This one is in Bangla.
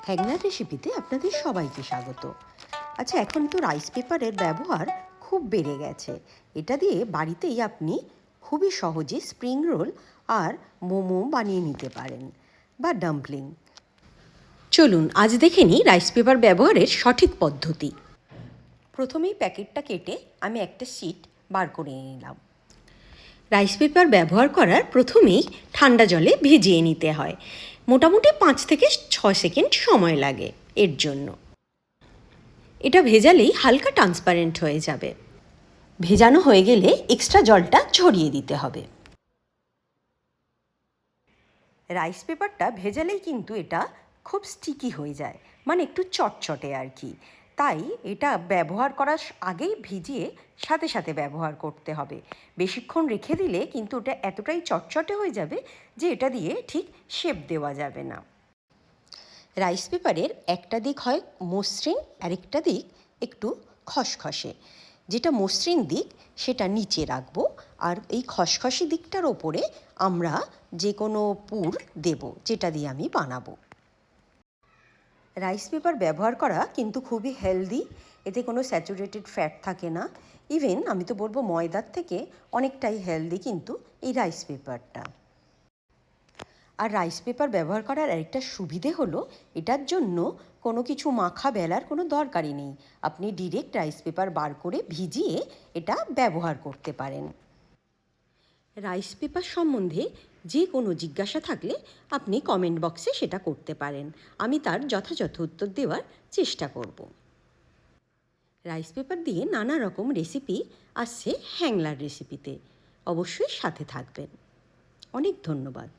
হ্যাংলার রেসিপিতে আপনাদের সবাইকে স্বাগত। আচ্ছা, এখন তো রাইস পেপারের ব্যবহার খুব বেড়ে গেছে। এটা দিয়ে বাড়িতেই আপনি খুবই সহজে স্প্রিং রোল আর মোমো বানিয়ে নিতে পারেন, বা ডাম্পলিং। চলুন আজ দেখে নিই রাইস পেপার ব্যবহারের সঠিক পদ্ধতি। প্রথমেই প্যাকেটটা কেটে আমি একটা শিট বার করে নিলাম। রাইস পেপার ব্যবহার করার প্রথমেই ঠান্ডা জলে ভিজিয়ে নিতে হয়। মোটামুটি 5 থেকে 6 সেকেন্ড সময় লাগে এর জন্য। এটা ভেজালেই হালকা ট্রান্সপারেন্ট হয়ে যাবে। ভেজানো হয়ে গেলে এক্সট্রা জলটা ঝরিয়ে দিতে হবে। রাইস পেপারটা ভেজালেই কিন্তু এটা খুব স্টিকি হয়ে যায়, মানে একটু চটচটে আর কি। তাই এটা ব্যবহার করার আগেই ভিজিয়ে সাথে সাথে ব্যবহার করতে হবে। বেশিক্ষণ রেখে দিলে কিন্তু ওটা এতটাই চটচটে হয়ে যাবে যে এটা দিয়ে ঠিক শেপ দেওয়া যাবে না। রাইস পেপারের একটা দিক হয় মসৃণ, আরেকটা দিক একটু খসখসে। যেটা মসৃণ দিক সেটা নিচে রাখবো, আর এই খসখসে দিকটার ওপরে আমরা যে কোনো পুর দেব, যেটা দিয়ে আমি বানাবো। রাইস পেপার ব্যবহার করা কিন্তু খুবই হেলদি। এতে কোনো স্যাচুরেটেড ফ্যাট থাকে না। ইভেন আমি তো বলবো ময়দার থেকে অনেকটাই হেলদি কিন্তু এই রাইস পেপারটা। আর রাইস পেপার ব্যবহার করার আরেকটা সুবিধে হলো, এটার জন্য কোনো কিছু মাখা বেলার কোনো দরকারই নেই। আপনি ডিরেক্ট রাইস পেপার বার করে ভিজিয়ে এটা ব্যবহার করতে পারেন। রাইস পেপার সম্বন্ধে যে কোনো জিজ্ঞাসা থাকলে আপনি কমেন্ট বক্সে সেটা করতে পারেন। আমি তার যথাযথ উত্তর দেওয়ার চেষ্টা করব। রাইস পেপার দিয়ে নানা রকম রেসিপি আসছে হ্যাংলার রেসিপিতে। অবশ্যই সাথে থাকবেন। অনেক ধন্যবাদ।